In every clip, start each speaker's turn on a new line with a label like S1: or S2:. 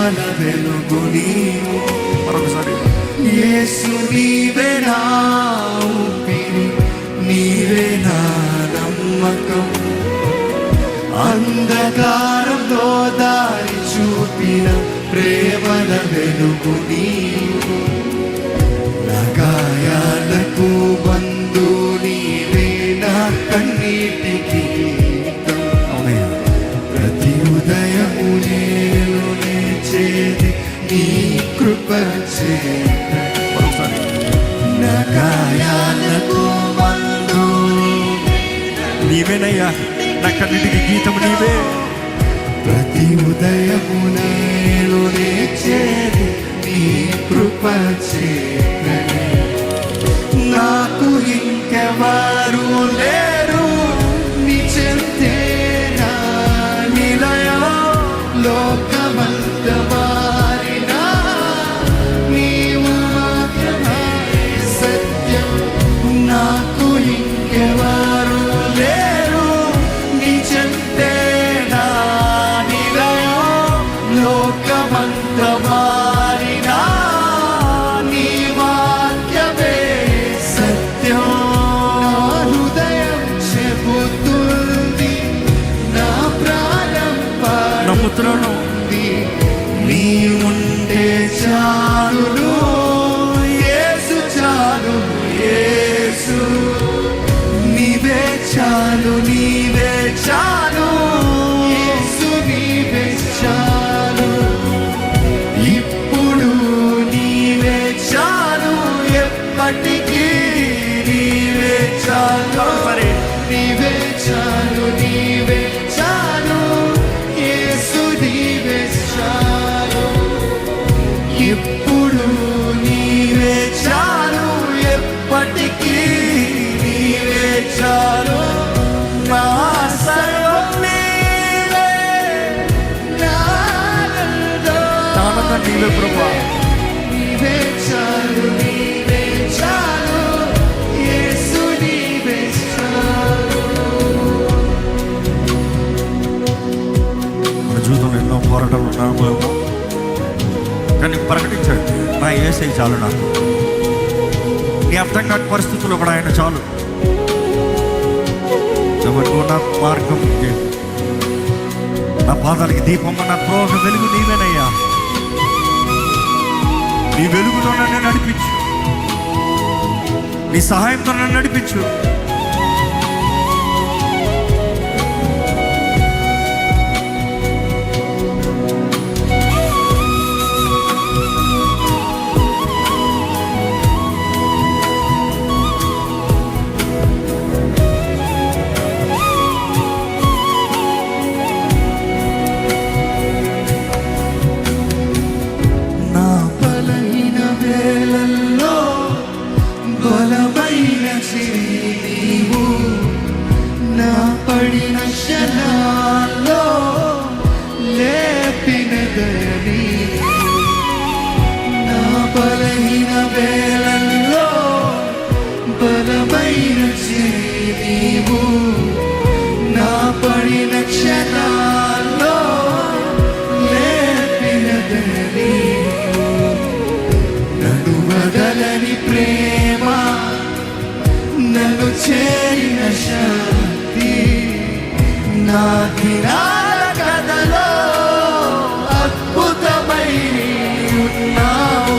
S1: ప్రేమల వెలుగు నీవు. మరొకసారి, యేసు నీవే నా ఊపిరి, నీవే నా నమ్మకం, అంధకారంలో దారి చూపిన ప్రేమల వెలుగు నీవు. నా గాయాలకు బంధు నీవే, నా కన్నీటికి గీతం. ప్రతి ఉదయము నేను లేచేది నీ కృప చేత. నా గాయాలకు బంధు నీవేనయ్యా, నా కన్నిటికి గీతము నీవే. ప్రతి ఉదయము నేను లేచేది నీ కృప చేతనే. నాకు ఇంకెవరు లేరు నీ చెంతే నా నిలయం. లోకమంత మారినా నీవు మాత్రమే సత్యం. నాకు ఇంకెవరు లేరు నీ చెంతే నా నిలయం. లోకమంత మారినా నీ వాక్యమే సత్యం. హృదయం చెబుతుంది, నా ప్రాణం పాడుతుంది, నీ ఉండే చాలును యేసు, చాలు యేసు. నీవే చాలు, నీవే చాలు యేసు, నీవే చాలు. ఇప్పుడు నీవే చాలు, ఎప్పటికీ నీవే చాలు. నీవే చాలు, నీవే చాలు యేసు, నీవే చాలు. ఇప్పుడు నీవే చాలు, ఎప్పటికీ నీవే చాలు. నా సర్వం నీవే, నా ఆనందం నీవే ప్రభువా. నీవే చాలు, నీవే చాలు యేసు, నీవే చాలు. మన జీవితంలో ఎన్నో పోరాటాలు ఉన్నాము, కానీ ప్రకటించండి, నా యేసే చాలు. నాకు నీ అర్థం కాని పరిస్థితుల్లో కూడా ఆయన చాలు. నా మార్గం, నా పాదాలకి దీపం, నా త్రోవ వెలుగు నీవేనయ్యా. నీ వెలుగుతో నన్ను నడిపించు, నీ సహాయంతో నన్ను నడిపించు. బలమైన నీవు, నా పడిన క్షణాల్లో లేపిన దయని. నా బలహీన వేళల్లో బలమైన నీవు, నా పడిన క్షణాల్లో లేపిన దయని. నన్ను వదలని ప్రేమ, నన్ను చేరిన శాంతి, నా దినాల కథలో అద్భుతమై ఉన్నావు.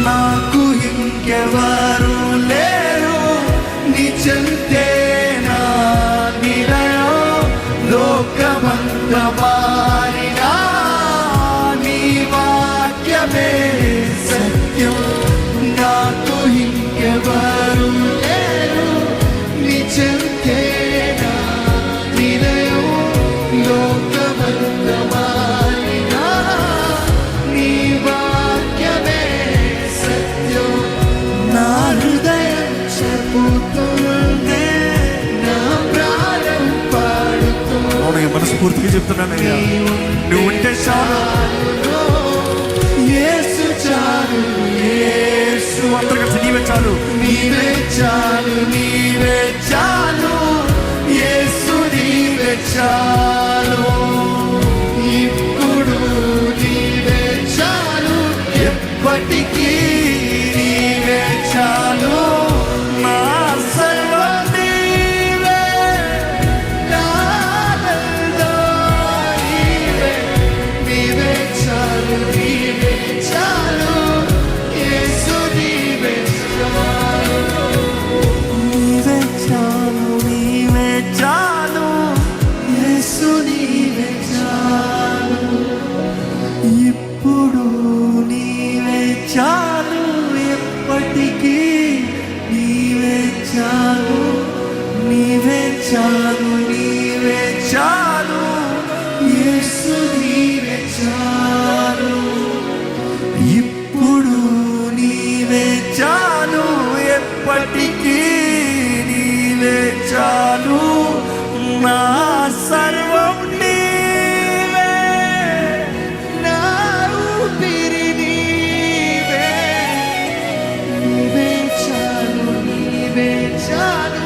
S1: నాకు ఇంకెవరు లేరు నీ చెంతే నా నిలయం. లోకమంత మారినా నీ వాక్యమే సత్యం. నాకు ఇంకెవరు లేరు నీ చెంతే నా నిలయం. లోకమంత మారినా నీ వాక్యమే సత్యం. నా హృదయం చెబుతుంది, నా ప్రాణం పాడుతుంది. మనస్ఫూర్తిగా చెప్తున్నానయ్యా, నువ్వు ఉంటే చాలు యేసు, చాలు యేసు. అందరూ కలిసి నీవే చాలు, నీవే చాలు, నీవే చాలు యేసు, నీవే చాలు. ఇప్పుడు నీవే చాలు, నీవే చాలు యేసు, నీవే చాలు. ఇప్పుడు నీవే చాలు, ఎప్పటికీ నీవే చాలు. నా సర్వం నీవే, నా ఊపిరి నీవే. నీవే చాలు, నీవే చాలు